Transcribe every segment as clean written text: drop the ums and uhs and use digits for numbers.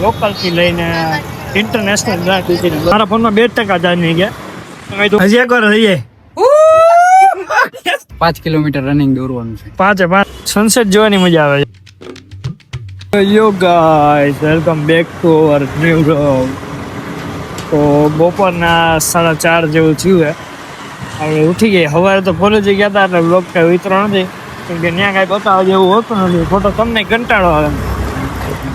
Local થી લઈને international મારા ફોનમાં 2% ચાર્જ નહીં ગયા. હજી એક વાર રહીએ 5 કિલોમીટર રનિંગ દોરવાનું છે. 5 સનસેટ જોવાની મજા આવે છે. યો guys welcome back to our new vlog. તો બપોરના 4:30 જેવું થયું છે. હવે ઉઠી ગઈ. સવારે તો કોલેજે ગયા હતા એટલે વ્લોગ કઈ ઉતરો નથી કેમ કે ત્યાં કાંઈ બતાવવા જેવું હોતું નથી. ફોટો તમને કંટાળો આવે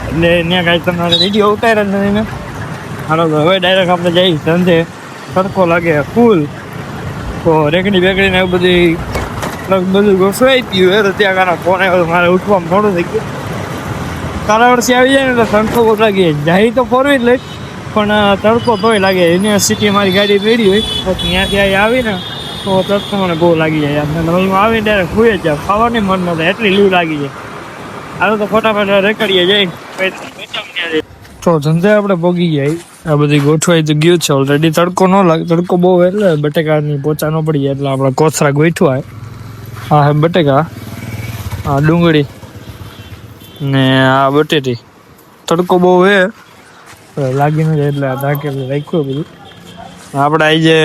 એટલે ત્યાં કાંઈ તમારે વિડીયો ઉતાર્યા જ નથી ને. હાલો તો હવે ડાયરેક્ટ આપણે જઈએ ધંધે. તડકો લાગે ફૂલ તો રેકડી બેકડીને એવું બધું ગોઠવાઈ ગયું હોય તો ત્યાં કારણે ફોન આવ્યો મારે ઉઠવામાં થોડું થઈ ગયું. કાલા વર્ષે આવી જાય ને એટલે તડકો બહુ લાગે. જાય તો ફોર વ્હીલ લઈ પણ તડકો તોય લાગે. યુનિવર્સિટી મારી ગાડી પડી હોય તો ત્યાંથી અહીં આવીને તો તડકો મને બહુ લાગી જાય. હું આવીને ડાયરેક્ટ સુઈ જ જાઉં. ખાવાની મન ન થાય એટલી લૂ લાગી જાય. હાલો તો ફટાફટ રેકડીએ જઈ તો ધંધે આપણે ભોગી જાય. આ બધી ગોઠવાઈ તો ગયું છે ઓલરેડી. તડકો ન લાગે. તડકો બહુ એટલે બટેકાની પોચા ન પડી જાય એટલે આપણે કોથરા ગોઠવાય. હા હે બટેકા, આ ડુંગળી ને આ બટેટી. તડકો બહુ હે લાગી ન જાય એટલે ઢાંકેલું રાખ્યું બધું. આપણે આવી જે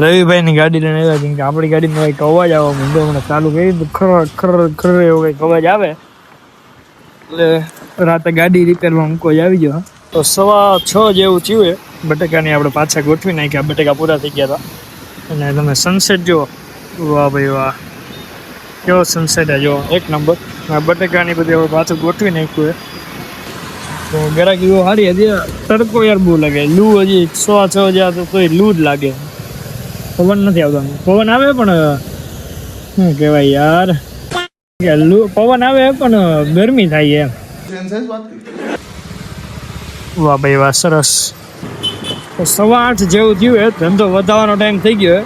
રવિભાઈની ગાડી લઈને આવ્યા કેમ કે આપણી ગાડીમાં કંઈક અવાજ આવવા માંડ્યો. મને ચાલુ કરી દીધું ખર ખર ખર એવો કંઈક અવાજ આવે એટલે રાતે ગાડી રિપેરમાં મૂકવા આવી ગયો. તો 6:15 જેવું થયું. બટેકાની આપણે પાછા ગોઠવી નાખ્યા. બટેકા પૂરા થઈ ગયા હતા અને તમે સનસેટ જુઓ. વાહ ભાઈ વાહ, કેવો સનસેટ જો એક નંબર. બટેકાની બધી આપણે પાછું ગોઠવી નાખ્યું તો ગરાકી બહુ સારી હતી. તડકો યાર બહુ લાગે. લૂ હજી 6:15 જ્યાં તો તોય લૂ જ લાગે. પવન નથી આવતો. પવન આવે પણ શું કહેવાય યાર, પવન આવે પણ ગરમી થાય એમ. વાહ ભાઈ વાહ, સરસ. તો 8:15 જેવું થયું હે. ધંધો વધારવાનો ટાઈમ થઈ ગયો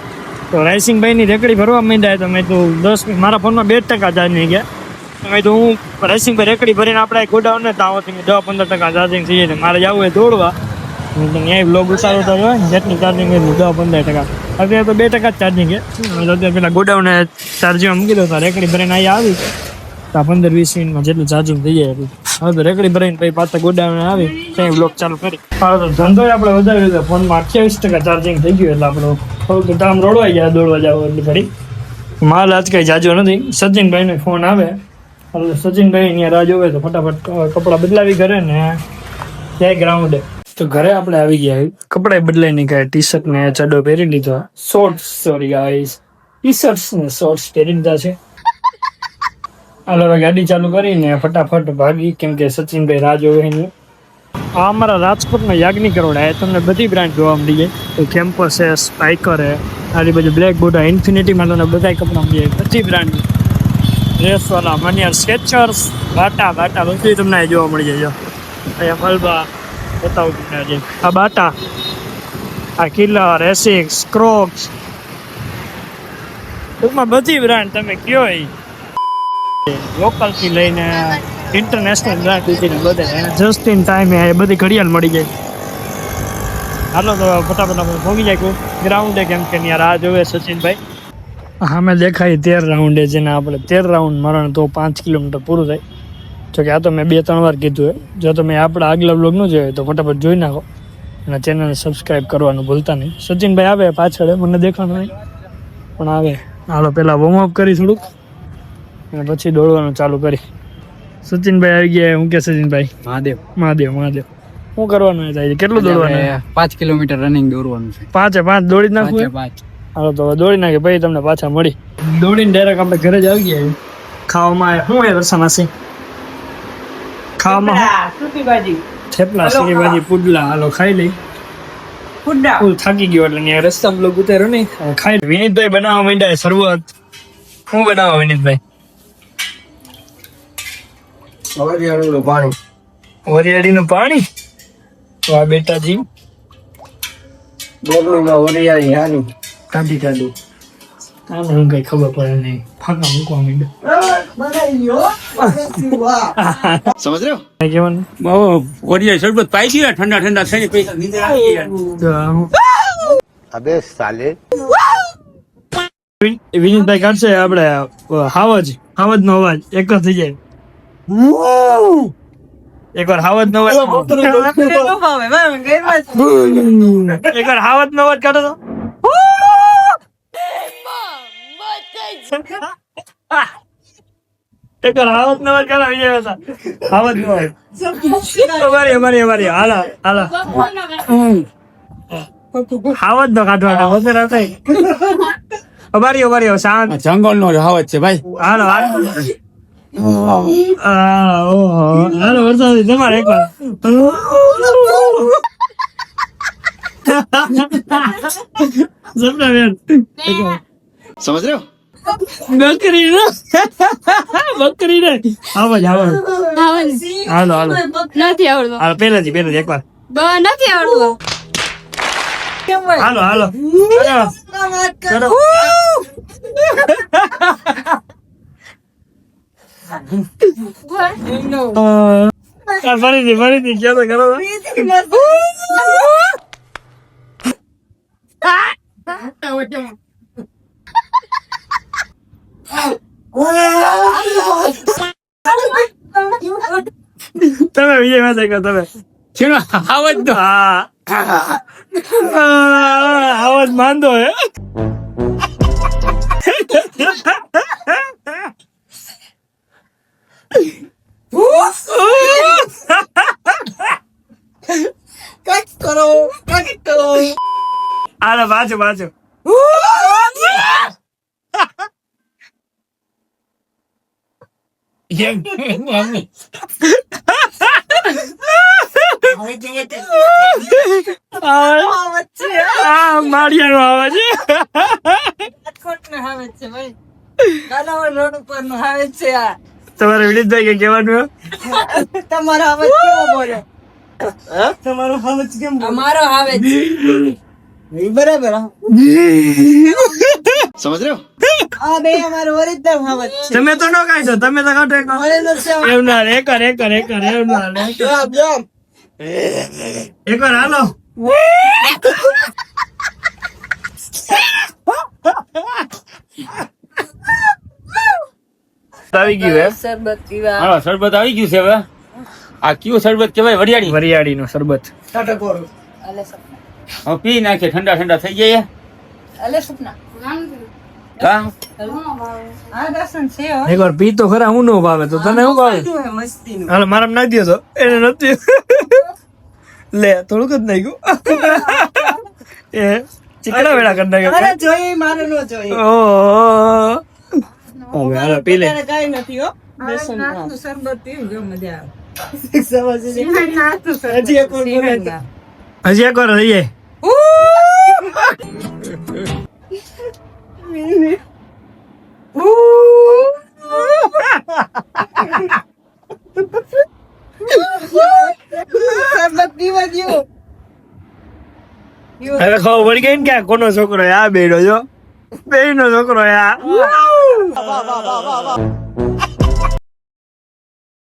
તો રાયસિંગભાઈની રેકડી ભરવા માંડ્યા. તો મેં તો 10 મિનિટ મારા ફોનમાં 2% ચાર્જ નહીં ગયા. મેં તો હું રાયસિંગભાઈ રેકડી ભરીને આપણે ગોડાઉન ને ત્યાં 10-15% ચાર્જિંગ થઈ જાય. મારે જવું હોય દોડવા ત્યાં બ્લોગ ઉતારો તો હોય જેટલી ચાર્જિંગ હોય 10-15%. અત્યારે તો 2% જ ચાર્જિંગ છે. અત્યારે પેલા ગોડાઉને ચાર્જિંગ મૂકી દો તો રેકડી ભરીને અહીંયા આવી તો 15-20 મિનિટમાં જેટલું ચાર્જિંગ થઈ જાય. હવે તો રેકડી ભરીને પછી પાછા ગોડાઉને આવી ત્યાં બ્લોગ ચાલુ કરી. હવે તો ધંધો આપણે વધારી દીધો. ફોનમાં 28% ચાર્જિંગ થઈ ગયું એટલે આપણે થોડુંક ટાઈમ રોડવાઈ ગયા દોડવા જાવ એટલે ઘડી. માલ આજ કંઈ જાજો નથી. સચિનભાઈનો ફોન આવે એટલે સચિનભાઈ અહીંયા રાહ જોવે તો ફટાફટ કપડાં બદલાવી ઘરે ને જાય ગ્રાઉન્ડે. તો ઘરે આપણે આવી ગયા. કપડાં બદલાઈ નહીં ગયા. ટી શર્ટ ને ચડ્ડો પહેરી લીધો. Shorts sorry guys, T shirts ને શોર્ટ્સ પહેરી લીધા છે. હાલ હવે ગાડી ચાલુ કરીને ફટાફટ ભાગી કેમ કે સચિનભાઈ રાહ જોવે નહીં. આ અમારા રાજકોટનો યાજ્ઞિક રોડ આવે. તમને બધી બ્રાન્ડ જોવા મળી જાય. કેમ્પસ છે, સ્પાઈકર છે, આલી બાજુ બ્લેક બોટા, ઇન્ફિનિટીમાં તમને બધા કપડાં મળી જાય. બધી બ્રાન્ડ ડ્રેસવાળા માન્યા સ્કેચર્સ, બાટા બધું તમને જોવા મળી જાય. અહીંયા મલબા બતાવું તમને આજે. આ બાટા, આ કિલર, એસિક્સ, ક્રોક્સ, ટૂંકમાં બધી બ્રાન્ડ તમે કયો એ લોકલ થી લઈને ઇન્ટરનેશનલ બ્રાન્ડ સુધીની બધા જસ્ટ ઇન ટાઈમ એ બધી ઘડિયાળ મળી જાય. હાલો તો ફટાફટ આપણે પહોંચી જાય ગ્રાઉન્ડે કેમ કે ત્યાં રાહ જોવે સચિનભાઈ. સામે દેખાય 13 રાઉન્ડે જેને આપણે 13 રાઉન્ડ મારણ તો 5 કિલોમીટર પૂરું થાય. જોકે આ તો મેં 2-3 વાર કીધું. જો તમે આપણા આગલા બ્લોગ ન જોયો તો ફટાફટ જોઈ નાખો અને ચેનલને સબસ્ક્રાઈબ કરવાનું ભૂલતા નહીં. સચિનભાઈ આવે પાછળ, મને દેખાવાનું નહીં પણ આવે. હાલો પહેલાં વોર્મઅપ કરી થોડુંક અને પછી દોડવાનું ચાલુ કરી. સચિનભાઈ આવી ગયા. હું કે સચિનભાઈ? મહાદેવ શું કરવાનું થાય? કેટલું દોડવાનું? 5 કિલોમીટર રનિંગ દોરવાનું છે. 5 દોડી નાખવું? હાલો તો દોડી નાખે પછી તમને પાછા મળી. દોડીને ડાયરેક્ટ આપણે ઘરે જ આવી ગયા. ખાવામાં શું હોય રસામાસી? ખાવામાં થેપલા, સીરી ભાજી, પુડલા. હાલો ખાઈ લઈ. થાકી ગયો એટલે ત્યાં રસ્તામાં લોકો ઉતાર્યો નહીં. ખાઈ. વિનીતભાઈ બનાવવા માંડ્યા શરૂઆત. શું બનાવવા વિનીતભાઈ? વરિયાળીનું પાણી. વાહ બેટાજી. ટાઢી આમ કઈ ખબર પડે નહીં. ફાંકા મૂકવા માંડ્યો. સમજ રહ્યો કેવાનું ઓરિયા શરબત પાઈ ગયા ઠંડા થઈને પૈસા નીંદર આવી ગયા. અબે સાલે વિનીતભાઈ કાઢશે આપણે હાવજ નો અવાજ એક જ થઈ જાય. એકવાર હાવત નો અવાજ એકવાર હાવત નો અવાજ કાઢો તો એકવાર હાવત નો અવાજ કાઢો વિજય હતા હાવત નો અવાજ અમારી હાલો હાવત નો કાઢવાનો વગેરે થાય અમારી શાંત જંગલ નો હાવત છે ભાઈ. હાલો હાલો વરસાદ તમારે એકવાર સપના બેન समझ रहे हो બકરી ને આવાજ હાલો નથી આવડતું હાલો પહેલેથી એકવાર નથી આવડતું હાલો ફરીથી ક્યાં તો કરો તમે વિજય માં કહો તમે શેનો હાવત નો? આવાજ માંદો હે હાલો પાછું માળિયાનો આવે છે તમારે વિડીત કે કહેવાનું समझ रहे हो તમે તો નો કાઢો તમે તો કાઢો એમ ના એકવાર હાલો આવી ગયું હે હાલો શરબત આવી ગયું છે હવે. આ કયું શરબત કહેવાય? વરિયાળી નું શરબત હવે પી નાખીએ, ઠંડા થઈ જાય. હા એકવાર પી તો ખરા હું નો ભાવે તો તને શું ભાવે હાલો મારા નાખી દો તો એને નથી લે થોડુંક જ નાખ્યું એ ચીકણા વેળા કરી નાખ્યો ઓહો હાલો પી લે હજી એકવાર થઈ જાય હવે ખબર પડી ગઈ ને કે આ કોનો છોકરો આ બેડો જો બે નો છોકરો આ